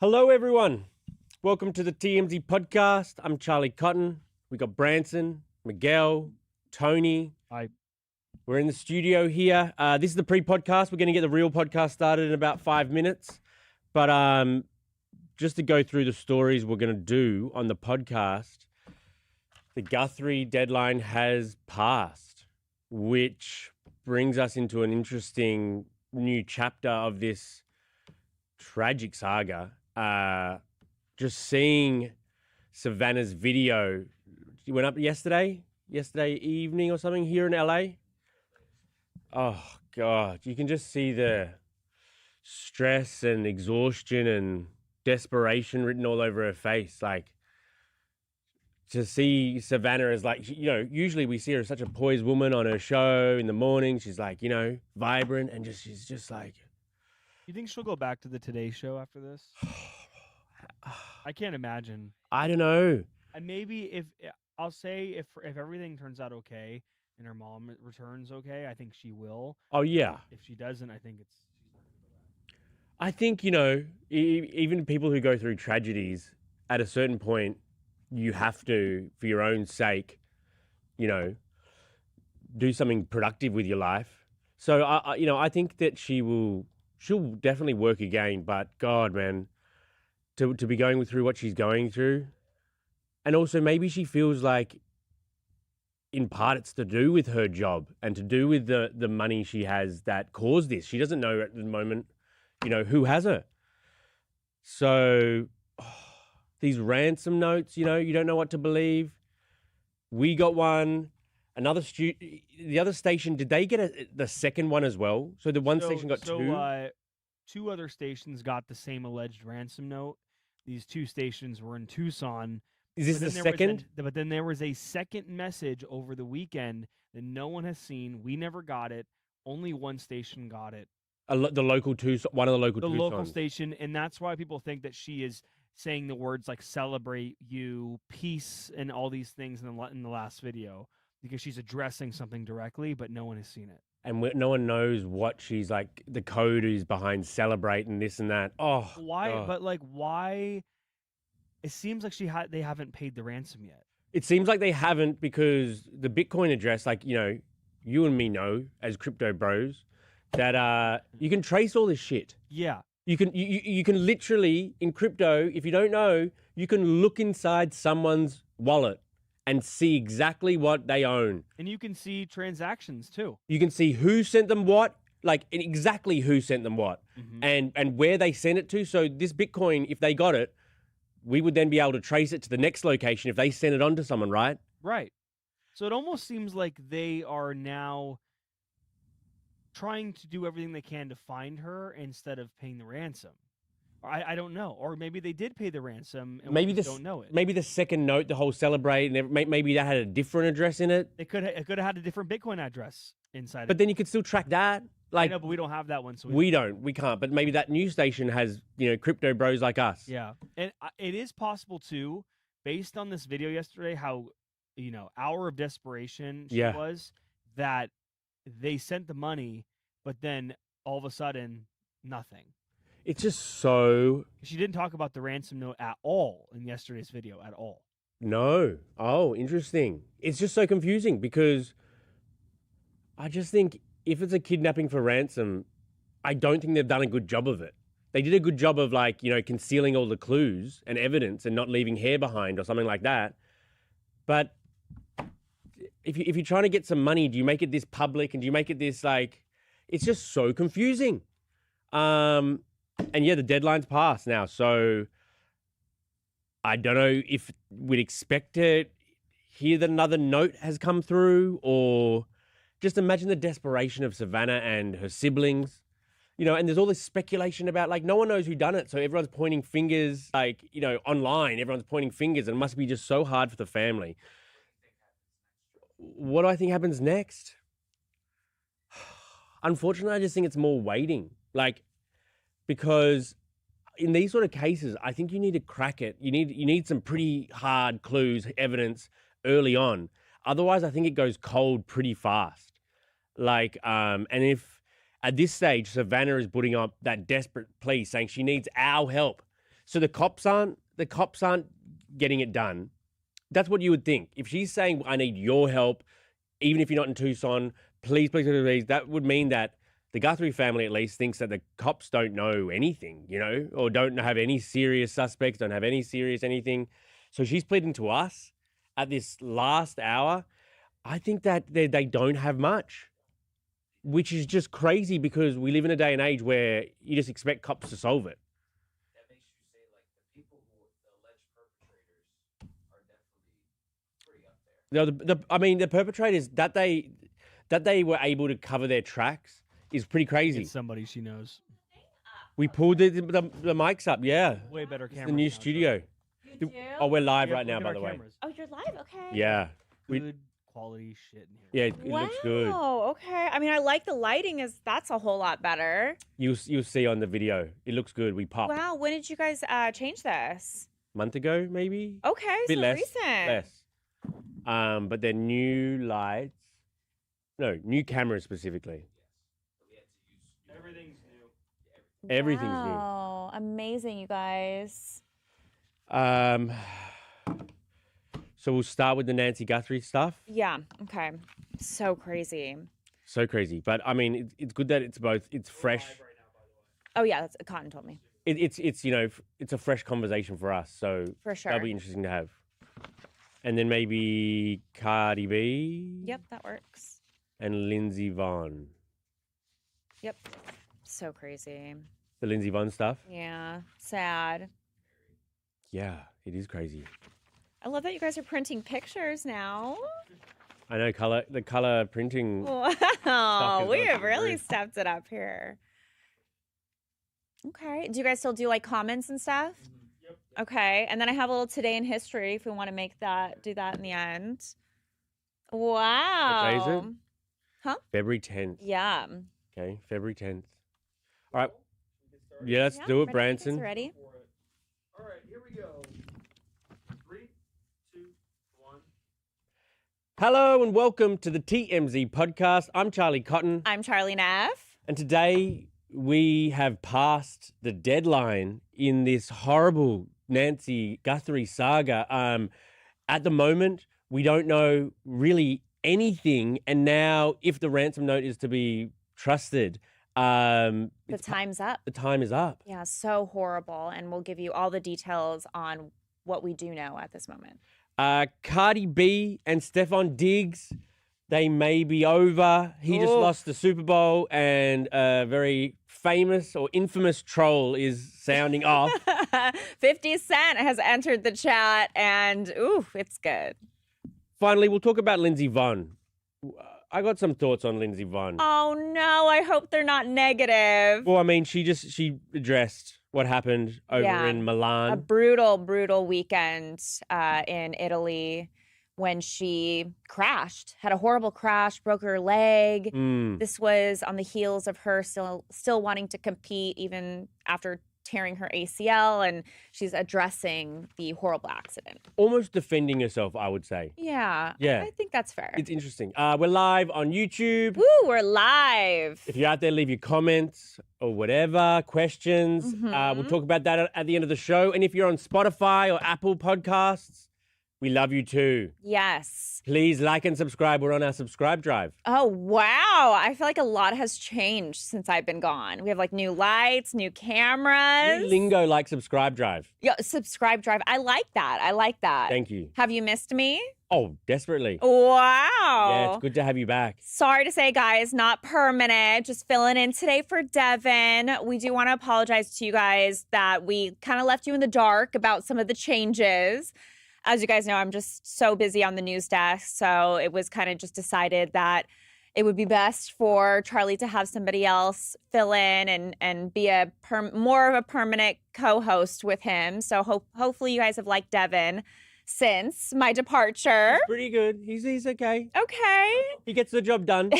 Hello, everyone. Welcome to the TMZ podcast. I'm Charlie Cotton. We got Branson, Miguel, Tony. We're in the studio here. This is the pre-podcast. We're going to get the real podcast started in about 5 minutes. But just to go through the stories we're going to do on the podcast, the Guthrie deadline has passed, which brings us into an interesting new chapter of this tragic saga. Just seeing Savannah's video, it went up yesterday evening or something here in LA. Oh God, you can just see the stress and exhaustion and desperation written all over her face. Like, to see Savannah as, like, usually we see her as such a poised woman on her show in the morning. She's like, vibrant, and she's just like. You think she'll go back to the Today Show after this? I can't imagine. I don't know. And maybe if everything turns out okay and her mom returns okay, I think she will. Oh yeah. If she doesn't, I think she's not going to go back. I think, even people who go through tragedies, at a certain point, you have to, for your own sake, do something productive with your life. So I think that she'll definitely work again. But God, man, to be going through what she's going through, and also maybe she feels like, in part, it's to do with her job and to do with the money she has that caused this. She doesn't know at the moment, who has her. So these ransom notes, you don't know what to believe. We got one. The other station, did they get the second one as well? So the one station got two? Two other stations got the same alleged ransom note. These two stations were in Tucson. Is this the second? But then there was a second message over the weekend that no one has seen. We never got it. Only one station got it. One of the local Tucsons. Local station, and that's why people think that she is saying the words like "celebrate you," "peace," and all these things in the last video, because she's addressing something directly, but no one has seen it. And no one knows what she's like. The code is behind "celebrate" and this and that. Oh, why? God. But why? It seems like they haven't paid the ransom yet. It seems like they haven't, because the Bitcoin address, you and me know as crypto bros, that you can trace all this shit. Yeah. You can literally, in crypto, if you don't know, you can look inside someone's wallet and see exactly what they own. And you can see transactions too. You can see who sent them what, exactly who sent them what, and where they sent it to. So this Bitcoin, if they got it, we would then be able to trace it to the next location if they sent it on to someone, right? Right. So it almost seems like they are now trying to do everything they can to find her instead of paying the ransom. I don't know. Or maybe they did pay the ransom and we don't know it. Maybe the second note, the whole celebrate, and maybe that had a different address in it. It could have had a different Bitcoin address inside. But then you could still track that. I know, but we don't have that one. So we can't. But maybe that news station has, crypto bros like us. Yeah. And it is possible too, based on this video yesterday, how, hour of desperation she was, that they sent the money, but then all of a sudden, nothing. It's just so. She didn't talk about the ransom note at all in yesterday's video at all. No. Oh, interesting. It's just so confusing, because I just think if it's a kidnapping for ransom, I don't think they've done a good job of it. They did a good job of concealing all the clues and evidence and not leaving hair behind or something like that. But if you're trying to get some money, do you make it this public, and do you make it this it's just so confusing. And yeah, the deadline's passed now, so I don't know if we'd expect to hear that another note has come through, or just imagine the desperation of Savannah and her siblings, and there's all this speculation about, no one knows who done it, so everyone's pointing fingers, online, everyone's pointing fingers, and it must be just so hard for the family. What do I think happens next? Unfortunately, I just think it's more waiting. Because in these sort of cases, I think you need to crack it. You need some pretty hard clues, evidence early on. Otherwise, I think it goes cold pretty fast. And if at this stage, Savannah is putting up that desperate plea saying she needs our help. So the cops aren't getting it done. That's what you would think. If she's saying, I need your help, even if you're not in Tucson, please, please, please, please, that would mean that the Guthrie family at least thinks that the cops don't know anything, or don't have any serious suspects, don't have any serious anything. So she's pleading to us at this last hour. I think that they don't have much, which is just crazy because we live in a day and age where you just expect cops to solve it. That makes you say, like, the people who the alleged perpetrators are definitely pretty up there. The perpetrators that they were able to cover their tracks is pretty crazy. It's somebody she knows. We pulled the mics up, yeah. Way better It's camera. the new studio. You do? Oh, we're live Yeah, right now, look at by our the way. cameras. Oh, you're live? Okay. Yeah, Good quality shit in here. yeah, it looks good. Wow, okay. I mean, I like the lighting. That's a whole lot better. You'll see on the video. It looks good. We popped Wow, when did you guys change this? month ago, maybe. Okay, Bit so less. recent. Less. But they're new lights. No, new cameras specifically. Everything's new. Everything's new. Wow, amazing, you guys. So we'll start with the Nancy Guthrie stuff. Yeah, okay. So crazy. So crazy, but I mean, it's good that it's both. It's fresh. Oh, yeah, that's Cotton told me. It's it's a fresh conversation for us. So For sure. that'll be interesting to have. And then maybe Cardi B. Yep, that works. And Lindsey Vonn. Yep. So crazy. The Lindsey Vonn stuff. Yeah, sad. Yeah, it is crazy. I love that you guys are printing pictures now. I know the color printing. Wow, is we not have so really good. stepped it up here. Okay. Do you guys still do like comments and stuff? Yep. Okay. And then I have a little today in history if we want to do that in the end. Wow. What day is it? February 10th. Yeah. Okay, February 10th. All right. Yeah, let's do it, ready? Branson. You guys ready? All right, here we go. 3, 2, 1. Hello and welcome to the TMZ podcast. I'm Charlie Cotton, I'm Charlie Neff. and today we have passed the deadline in this horrible Nancy Guthrie saga. At the moment, we don't know really anything, and now if the ransom note is to be trusted, The time's up. the time is up. Yeah, so horrible. And we'll give you all the details on what we do know at this moment. Cardi B and Stefan Diggs, they may be over. He just Oof. lost the Super Bowl, and a very famous or infamous troll is sounding off. 50 Cent has entered the chat, and ooh, it's good. Finally, we'll talk about Lindsey Vonn. I got some thoughts on Lindsey Vonn. Oh no, I hope they're not negative. Well, I mean, she addressed what happened over Yeah. in A Milan. brutal weekend in Italy when she crashed, had a horrible crash, broke her leg. Mm. This was on the heels of her still wanting to compete even after tearing her ACL, and she's addressing the horrible accident. Almost defending herself, I would say. Yeah, Yeah. I think that's fair. It's interesting. We're live on YouTube. Woo, we're live. If you're out there, leave your comments or whatever, questions. We'll talk about that at the end of the show. And if you're on Spotify or Apple Podcasts, we love you too. Yes. Please like and subscribe. We're on our subscribe drive. Oh, wow. I feel like a lot has changed since I've been gone. We have like new lights, new cameras. New lingo like subscribe drive. Yeah, subscribe drive. I like that. I like that. Thank you. Have you missed me? Oh, desperately. Wow. Yeah, it's good to have you back. Sorry to say, guys, not permanent. Just filling in today for Devin. We do want to apologize to you guys that we kind of left you in the dark about some of the changes. As you guys know, I'm just so busy on the news desk. So it was kind of just decided that it would be best for Charlie to have somebody else fill in and be more of a permanent co-host with him. So hopefully you guys have liked Devin since my departure. He's pretty good. He's okay. Okay. He gets the job done.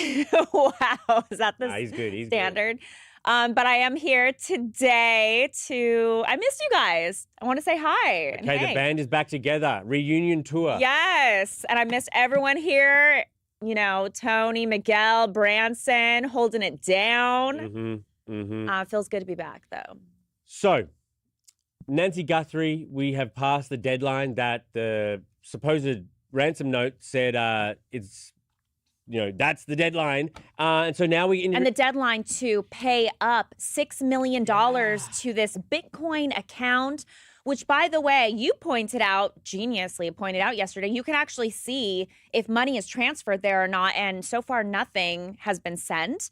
Wow. Is that the Nah, he's good. He's standard? But I am here today I missed you guys. I want to say hi. Good. and Okay, hey. the band is back together. Reunion tour. Yes. And I missed everyone here. You know, Tony, Miguel, Branson, holding it down. Mm-hmm. Mm-hmm. Feels good to be back, though. So, Nancy Guthrie, we have passed the deadline that the supposed ransom note said it's, that's the deadline. And so now and the deadline to pay up $6 million to this Bitcoin account, which, by the way, you geniusly pointed out yesterday, you can actually see if money is transferred there or not. And so far, nothing has been sent.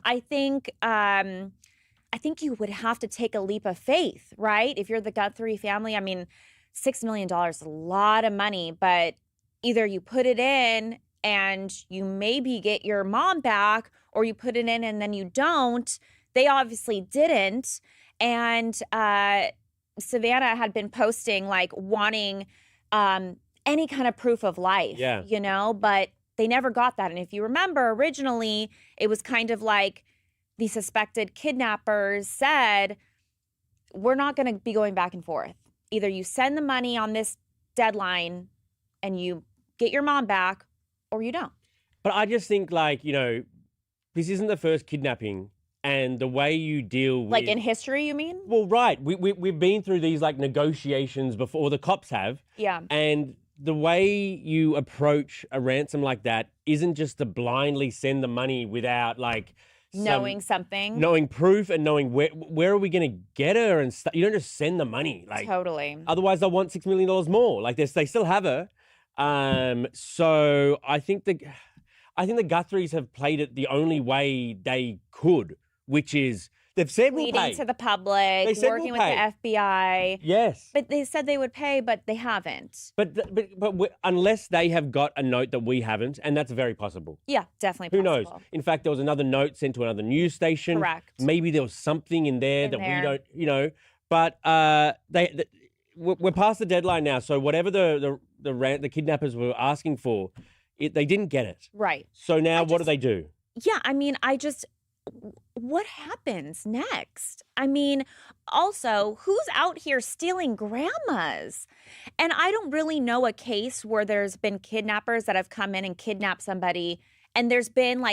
I think you would have to take a leap of faith, right? If you're the Guthrie family, I mean, $6 million is a lot of money, but either you put it in and you maybe get your mom back, or you put it in and then you don't. They obviously didn't. And Savannah had been posting like wanting any kind of proof of life, but they never got that. And if you remember, originally, it was kind of like the suspected kidnappers said, we're not going to be going back and forth. Either you send the money on this deadline and you get your mom back, or you don't. But I just think, this isn't the first kidnapping, and the way you deal with... Like in history, you mean? Well, right. We've been through these, negotiations before, the cops have. Yeah. And the way you approach a ransom like that isn't just to blindly send the money without, knowing something. Knowing proof and knowing where are we going to get her and stuff. You don't just send the money. Totally. Otherwise, they'll want $6 million more. They still have her. So I think the Guthries have played it the only way they could, which is they've said we'll pay. Leading to the public, working with the FBI. Yes. But they said they would pay, but they haven't. But unless they have got a note that we haven't, and that's very possible. Yeah, definitely possible. Who knows? In fact, there was another note sent to another news station. Correct. Maybe there was something in there we don't, But we're past the deadline now, so whatever the kidnappers were asking for, they didn't get it. Right. So now what do they do? Yeah, I mean, what happens next? I mean, also, who's out here stealing grandmas? And I don't really know a case where there's been kidnappers that have come in and kidnapped somebody, and there's been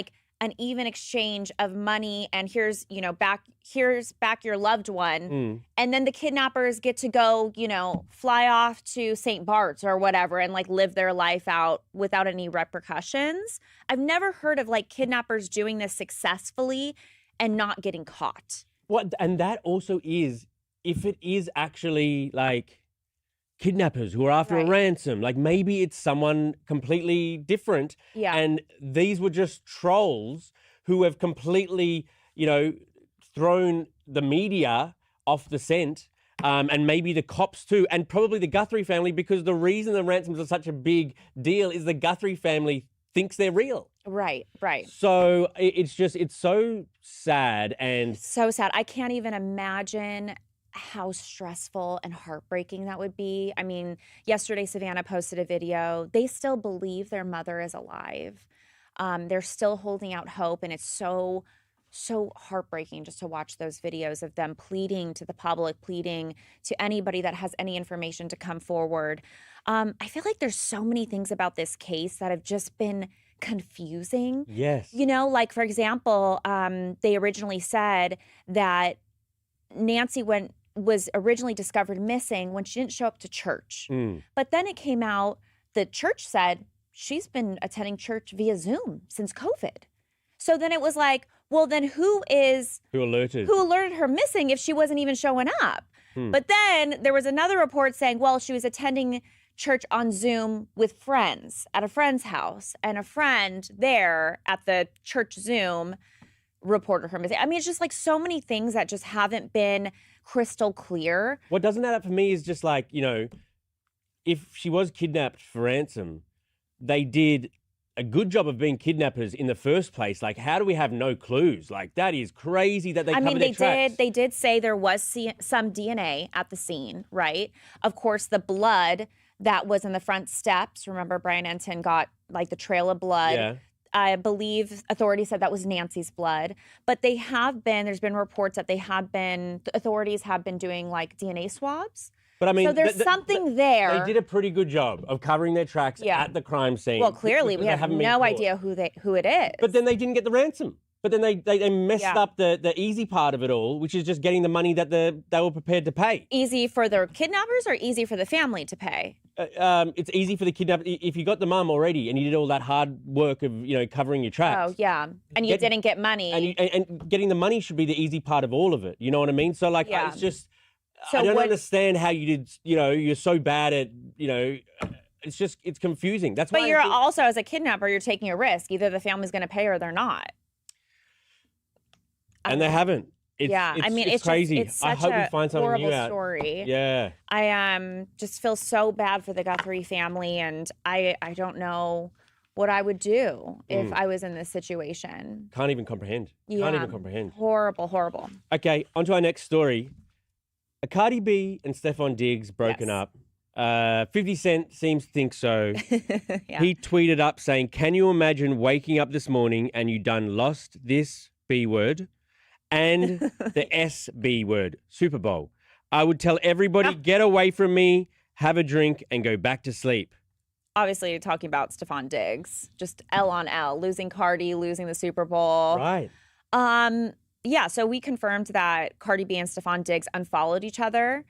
an even exchange of money, and here's back your loved one. And then the kidnappers get to go, fly off to St. Bart's or whatever and live their life out without any repercussions. I've never heard of kidnappers doing this successfully and not getting caught. And that also is, if it is actually kidnappers who are after a ransom, maybe it's someone completely different. Yeah. And these were just trolls who have completely, thrown the media off the scent, and maybe the cops too, and probably the Guthrie family, because the reason the ransoms are such a big deal is the Guthrie family thinks they're real. Right. So it's so sad and... So sad. I can't even imagine how stressful and heartbreaking that would be. I mean, yesterday Savannah posted a video. They still believe their mother is alive. They're still holding out hope, and it's so heartbreaking just to watch those videos of them pleading to the public, pleading to anybody that has any information to come forward. I feel like there's so many things about this case that have just been confusing. Yes. For example, they originally said that Nancy was originally discovered missing when she didn't show up to church. But then it came out, the church said she's been attending church via Zoom since COVID. So then it was well, then who alerted her missing if she wasn't even showing up? But then there was another report saying, well, she was attending church on Zoom with friends at a friend's house, and a friend there at the church Zoom reported her missing. I mean, it's just so many things that just haven't been crystal clear. What doesn't add up for me is just if she was kidnapped for ransom, they did a good job of being kidnappers in the first place. How do we have no clues? That is crazy that they covered their tracks. They did say there was some DNA at the scene, right? Of course, the blood that was in the front steps. Remember, Brian Enton got the trail of blood. Yeah. I believe authorities said that was Nancy's blood, but there's been reports that the authorities have been doing DNA swabs. But I mean, so there's something there. They did a pretty good job of covering their tracks at the crime scene. Well, clearly we have no idea who it is. But then they didn't get the ransom. But then they messed up the easy part of it all, which is just getting the money that they were prepared to pay. Easy for the kidnappers or easy for the family to pay? It's easy for the kidnapper. If you got the mum already and you did all that hard work of, covering your tracks. Oh, yeah. And you didn't get money. And getting the money should be the easy part of all of it. You know what I mean? So, it's just, I don't understand how you did, you're so bad at, it's confusing. That's why. But you're also, as a kidnapper, you're taking a risk. Either the family's going to pay or they're not. And they haven't. It's crazy. It's such I hope we find something new out. Story. Yeah. I just feel so bad for the Guthrie family, and I don't know what I would do if I was in this situation. Can't even comprehend. Can't even comprehend. Horrible, horrible. Okay, on to our next story. Cardi B and Stefan Diggs broken up. 50 Cent seems to think so. He tweeted up saying, "Can you imagine waking up this morning and you done lost this B word and the SB word, Super Bowl? I would tell everybody, get away from me, have a drink, and go back to sleep." Obviously, you're talking about Stefan Diggs. Just L on L, losing Cardi, losing the Super Bowl. Right. Yeah, so we confirmed that Cardi B and Stefan Diggs unfollowed each other.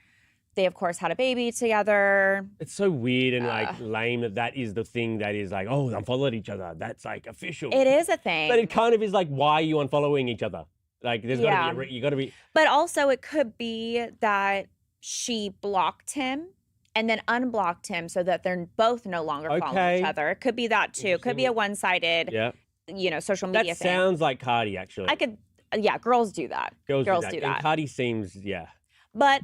They, of course, had a baby together. It's so weird and lame that is the thing that is like, oh, unfollowed each other. That's like official. It is a thing. But it kind of is like, why are you unfollowing each other? Like, there's got to be, you got to be. But also, it could be that she blocked him and then unblocked him so that they're both no longer following each other. It could be that too. It could be a one-sided, social media thing. That sounds like Cardi, actually. Girls do that. Girls do that. And Cardi seems, But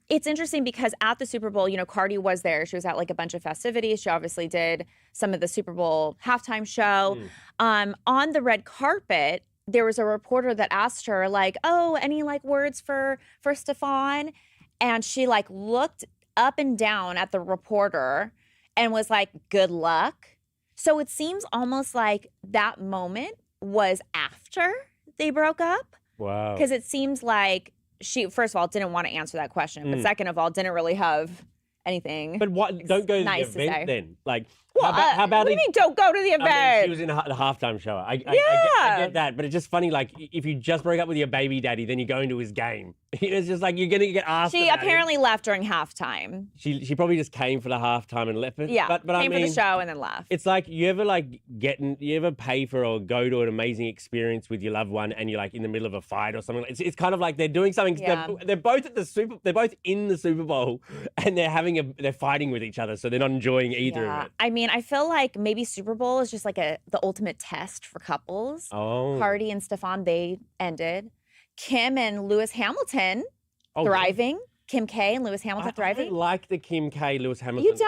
it's interesting because at the Super Bowl, Cardi was there. She was at like a bunch of festivities. She obviously did some of the Super Bowl halftime show. On the red carpet, there was a reporter that asked her like, "Oh, any like words for Stefan?" And she like looked up and down at the reporter and was like, "Good luck." So it seems almost like that moment was after they broke up. Wow. Because it seems like she, first of all, didn't want to answer that question, but second of all, didn't really have anything. But what? Don't go to nice the event then. Like, well, how about? What do you mean? Don't go to the event. She was in the halftime show. I get that, but it's just funny. Like, if you just broke up with your baby daddy, then you go into his game. It's just like you're gonna get asked. She apparently left during halftime. She probably just came for the halftime and left it. Yeah, but came for the show and then left. It's like you ever pay for or go to an amazing experience with your loved one and you're like in the middle of a fight or something. It's kind of like they're doing something. Yeah. They're both They're both in the Super Bowl and they're fighting with each other, so they're not enjoying either of it. I mean, I feel like maybe Super Bowl is just like the ultimate test for couples. Oh. Cardi and Stefan, they ended. Kim and Lewis Hamilton thriving. Kim K and Lewis Hamilton thriving. I don't like the Kim K, Lewis Hamilton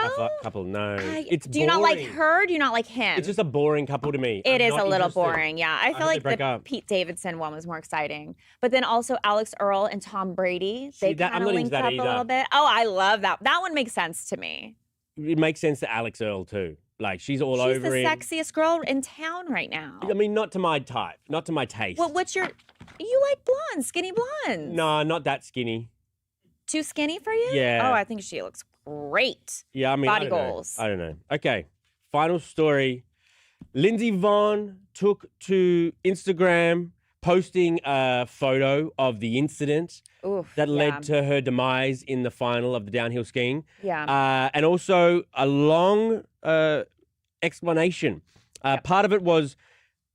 couple. No. It's do you not like her? Do you not like him? It's just a boring couple to me. It is a little boring, yeah. I feel like the Pete Davidson one was more exciting. But then also Alex Earl and Tom Brady. They kind of linked up a little bit. Oh, I love that. That one makes sense to me. It makes sense to Alex Earl too. Like she's over him. She's the sexiest girl in town right now. I mean, not to my type, not to my taste. Well, you like blondes, skinny blondes. No, not that skinny. Too skinny for you? Yeah. Oh, I think she looks great. Yeah, I mean, body goals. I don't know. Okay, final story. Lindsey Vonn took to Instagram posting a photo of the incident that led to her demise in the final of the downhill skiing. Yeah. And also a long explanation. Part of it was,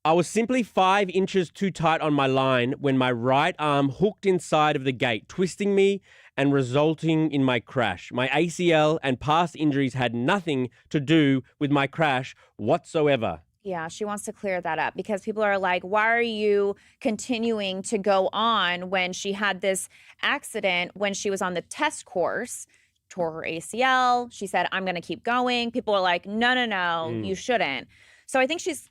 I was simply 5 inches too tight on my line when my right arm hooked inside of the gate, twisting me and resulting in my crash. My ACL and past injuries had nothing to do with my crash whatsoever. Yeah, she wants to clear that up because people are like, why are you continuing to go on when she had this accident when she was on the test course, tore her ACL. She said, I'm going to keep going. People are like, no, you shouldn't. So I think she's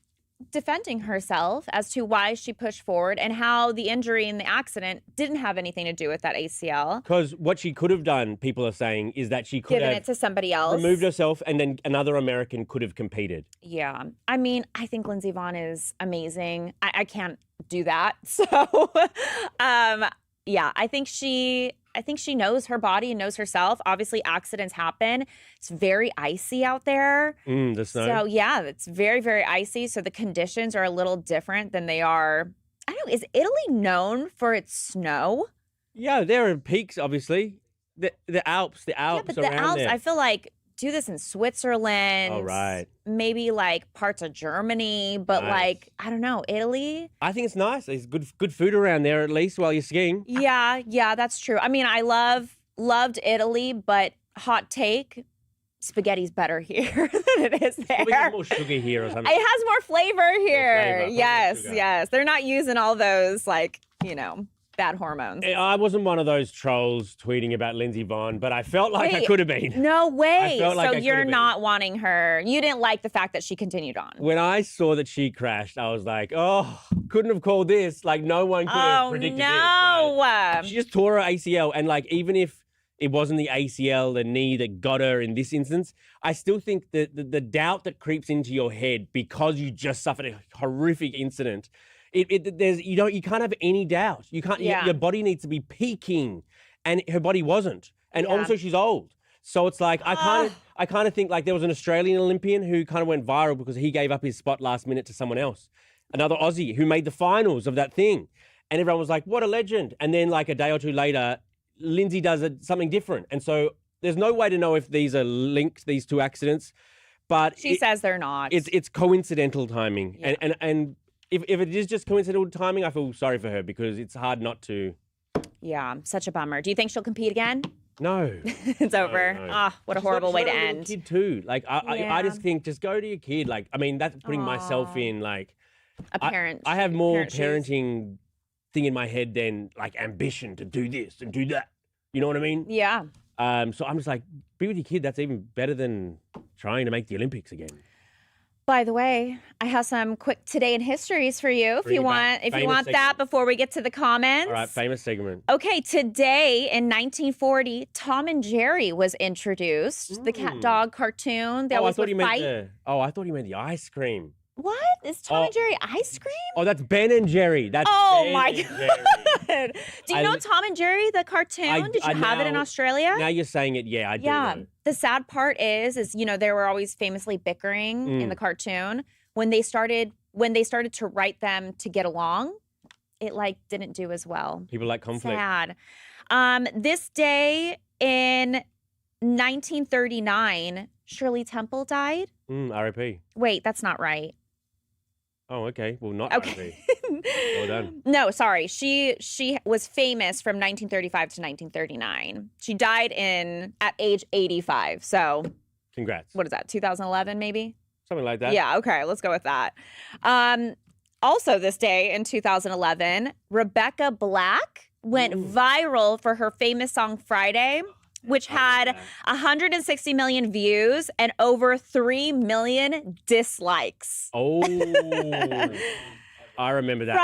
defending herself as to why she pushed forward and how the injury in the accident didn't have anything to do with that ACL. Because what she could have done, people are saying, is that she could given have it to somebody else, removed herself, and then another American could have competed. Yeah. I mean, I think Lindsey Vonn is amazing. I can't do that. So, yeah, I think she think she knows her body and knows herself. Obviously, accidents happen. It's very icy out there. The snow. So, yeah, it's very, very icy. So the conditions are a little different than they are. I don't know. Is Italy known for its snow? Yeah, there are peaks, obviously. The Alps Yeah, but the around Alps, there. I feel like, do this in Switzerland. Oh, right. Maybe like parts of Germany, but Nice. like, I don't know, Italy. I think it's nice. There's good food around there at least while you're skiing. Yeah, that's true. I mean, I loved Italy, but hot take, spaghetti's better here than it is there. Probably has more sugar here or something. It has more flavor here. flavor, Yes, sugar. yes. They're not using all those like, bad hormones. I wasn't one of those trolls tweeting about Lindsey Vonn, but I felt like I Wait. could have been. No way. felt like I So could you're have been. not wanting her. You didn't like the fact that she continued on. When I saw that she crashed, I was like, oh, couldn't have called this. Like, no one could have Oh predicted no. this. Right? She just tore her ACL. And, like, even if it wasn't the ACL, the knee that got her in this instance, I still think that the doubt that creeps into your head because you just suffered a horrific incident, you can't have any doubt. You can't. Yeah. Your body needs to be peaking, and her body wasn't. And Yeah. also, she's old. So it's like I kind of think like there was an Australian Olympian who kind of went viral because he gave up his spot last minute to someone else, another Aussie who made the finals of that thing, and everyone was like, "What a legend!" And then like a day or two later, Lindsay does something different, and so there's no way to know if these are linked, these two accidents. But She says they're not. it's coincidental timing, Yeah. and if it is just coincidental timing, I feel sorry for her because it's hard not to. Yeah, such a bummer. Do you think she'll compete again? No. It's over. no. Ah, what a She's got- horrible she's way got to a little end. Kid too. Like I Yeah. just think just go to your kid. Like I mean that's putting myself Aw. in like A parent. I have more parent shoes. parenting thing in my head than like ambition to do this and do that. You know what I mean? Yeah. So I'm just like be with your kid. That's even better than trying to make the Olympics again. By the way, I have some quick today in histories for you if Bring you it back. want Famous that segment. before we get to the comments. All right, famous segment. Okay, today in 1940, Tom and Jerry was introduced. The cat dog cartoon. There I was thought a he meant fight. I thought he meant the ice cream. What? Is Tom Oh. and Jerry ice cream? Oh, that's Ben and Jerry. That's Oh Ben my and God. Jerry. Do you I know li- Tom and Jerry, the cartoon? Did you have it in now- Australia? Now you're saying it, yeah, I do. Yeah. know. The sad part is they were always famously bickering in the cartoon. When they started to write them to get along, it like didn't do as well. People like conflict. Sad. This day in 1939, Shirley Temple died. R.I.P. Wait, that's not right. Oh, okay. Well, not Okay. R.I.P. Well done. No, sorry. She was famous from 1935 to 1939. She died at age 85. So, Congrats. what is that? 2011 maybe? Something like that. Yeah, okay, let's go with that. Also this day in 2011, Rebecca Black went viral for her famous song Friday, which had 160 million views and over 3 million dislikes. Oh, I remember that.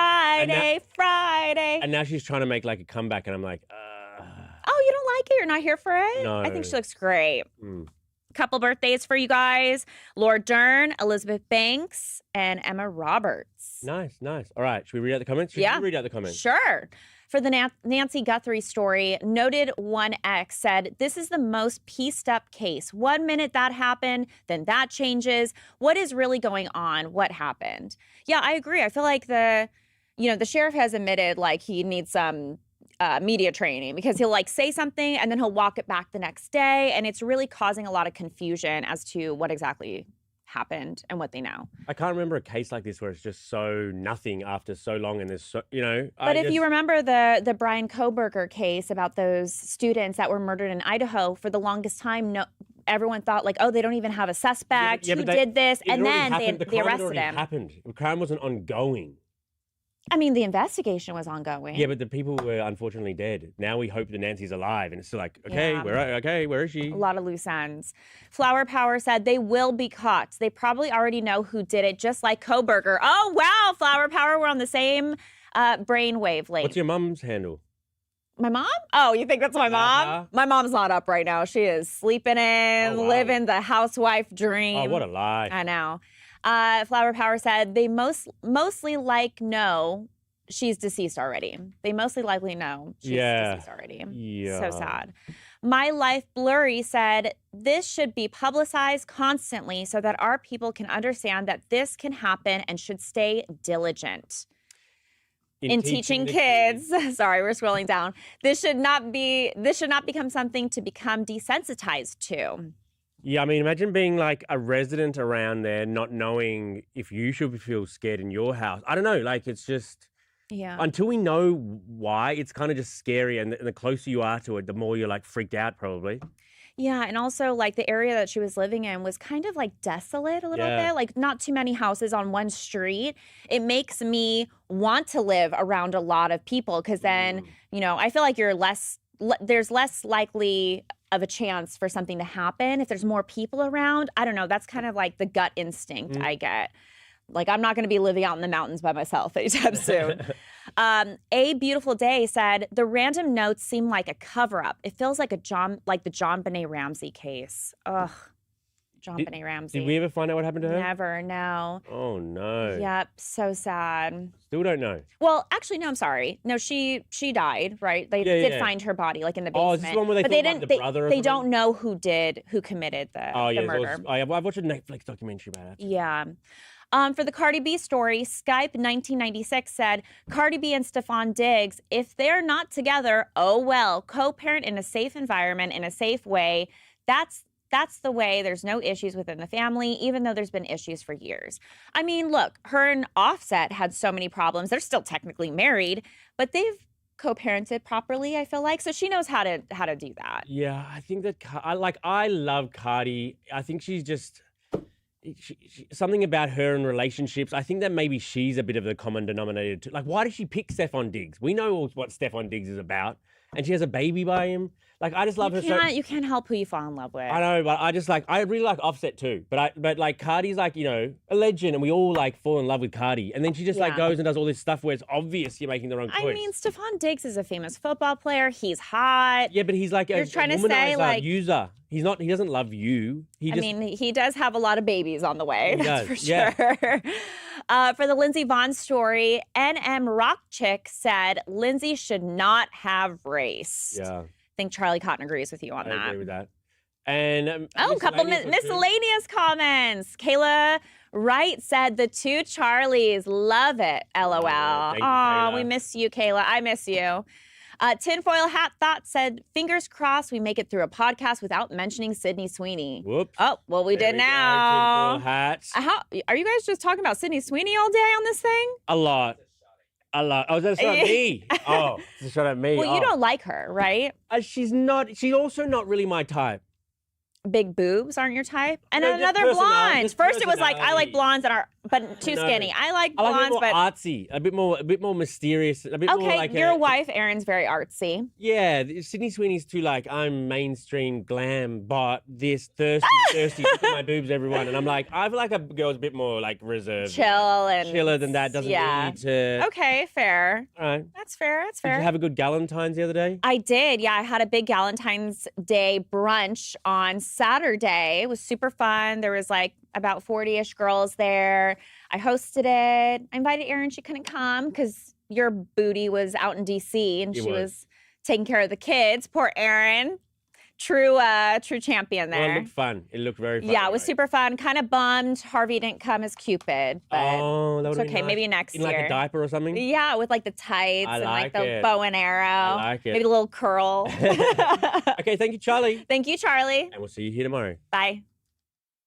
Friday. And now she's trying to make like a comeback, and I'm like, Oh, you don't like it? You're not here for it? No. I think she looks great. mm. Couple birthdays for you guys. Laura Dern, Elizabeth Banks, and Emma Roberts. Nice. All right. Should we read out the comments? Should Yeah. you read out the comments? Sure. For the Nancy Guthrie story, noted 1X said, this is the most pieced up case. 1 minute that happened, then that changes. What is really going on? What happened? Yeah, I agree. I feel like the sheriff has admitted like he needs some media training because he'll like say something and then he'll walk it back the next day. And it's really causing a lot of confusion as to what exactly happened and what they know. I can't remember a case like this where it's just so nothing after so long, and there's so But if you remember the Brian Koberger case about those students that were murdered in Idaho, for the longest time, everyone thought like, oh, they don't even have a suspect who did this, and then they arrested him. Happened. The crime wasn't ongoing. I mean, the investigation was ongoing. Yeah, but the people were unfortunately dead. Now we hope that Nancy's alive, and it's still like, okay, Yeah. where is she? A lot of loose ends. Flower Power said they will be caught. They probably already know who did it, just like Koberger. Oh, wow, Flower Power, we're on the same brain wavelength. What's your mum's handle? My mom? Oh, you think that's my mom? Uh-huh. My mom's not up right now. She is sleeping in, Oh, wow. living the housewife dream. Oh, what a lie. I know. Flower Power said they mostly like no she's deceased already. They mostly likely know she's deceased already. Yeah. So sad. My Life Blurry said, this should be publicized constantly so that our people can understand that this can happen and should stay diligent. In teaching kids, sorry, we're scrolling down. This should not become something to become desensitized to. Yeah, I mean, imagine being like a resident around there, not knowing if you should feel scared in your house. I don't know, like it's just until we know why, it's kind of just scary. And the closer you are to it, the more you're like freaked out, probably. Yeah, and also like the area that she was living in was kind of like desolate a little bit, like not too many houses on one street. It makes me want to live around a lot of people because then, you know, I feel like there's less likely of a chance for something to happen if there's more people around. I don't know. That's kind of like the gut instinct I get. Like, I'm not going to be living out in the mountains by myself anytime soon. A Beautiful Day said, the random notes seem like a cover-up. It feels like the John Benet Ramsey case. Ugh. Benet Ramsey. Did we ever find out what happened to her? Never, no. Oh, no. Yep, so sad. Still don't know. Well, actually, no, I'm sorry. No, she died, right? They did find her body, like in the basement. Oh, is this the one where they thought the brother or they something? don't know who committed the murder. I've watched a Netflix documentary about it. Yeah. For the Cardi B story, Skype 1996 said, Cardi B and Stephon Diggs, if they're not together, oh well, co-parent in a safe environment, in a safe way, that's the way. There's no issues within the family, even though there's been issues for years. I mean, look, her and Offset had so many problems. They're still technically married, but they've co-parented properly, I feel like. So she knows how to do that. Yeah, I think that I love Cardi. I think she's just... something about her and relationships. I think that maybe she's a bit of the common denominator too. Like, why did she pick Stephon Diggs? We know what Stephon Diggs is about, and she has a baby by him. Like, I just love her so. You can't help who you fall in love with. I know, but I really like Offset too. But like Cardi's like, you know, a legend, and we all like fall in love with Cardi. And then she just like goes and does all this stuff where it's obvious you're making the wrong choice. I mean, Stephon Diggs is a famous football player. He's hot. Yeah, but he's like You're trying to say like user. He's not. He doesn't love you. I mean, he does have a lot of babies on the way. That's for sure. Yeah. For the Lindsey Vonn story, NM Rock Chick said Lindsey should not have raced. Yeah. I think Charlie Cotton agrees with you on that. I agree with that. And a couple miscellaneous comments. Kayla Wright said the two Charlies love it. LOL. Oh, we miss you, Kayla. I miss you. Tinfoil Hat Thought said, fingers crossed we make it through a podcast without mentioning Sydney Sweeney. Whoops. Oh, well, we did now. Tinfoil hats. Are you guys just talking about Sydney Sweeney all day on this thing? A lot. Oh, that's a shot at me. Oh, it's a shot at me. Well, you don't like her, right? She's also not really my type. Big boobs aren't your type? And No, another blonde. First it was like, I like blondes but too skinny. I like blondes, but artsy, a bit more mysterious, a bit more like your wife, Erin's very artsy. Yeah, Sydney Sweeney's too like, I'm mainstream glam, but this thirsty, look at my boobs, everyone. And I'm like, I feel like a girl's a bit more like reserved. Chiller than that, doesn't need to. Okay, fair. All right. That's fair. Did you have a good Galentine's the other day? I did, yeah. I had a big Galentine's Day brunch on Saturday. It was super fun. There was like about 40-ish girls there. I hosted it. I invited Erin. She couldn't come because your booty was out in D.C. and she was taking care of the kids. Poor Erin. True champion there. Well, it looked fun. It looked very fun. Yeah, it was super fun. Kind of bummed Harvey didn't come as Cupid. But that would it's okay. Nice. Maybe next year. In like a diaper or something? Yeah, with like the tights and like the bow and arrow. I like it. Maybe a little curl. Okay, thank you, Charlie. Thank you, Charlie. And we'll see you here tomorrow. Bye.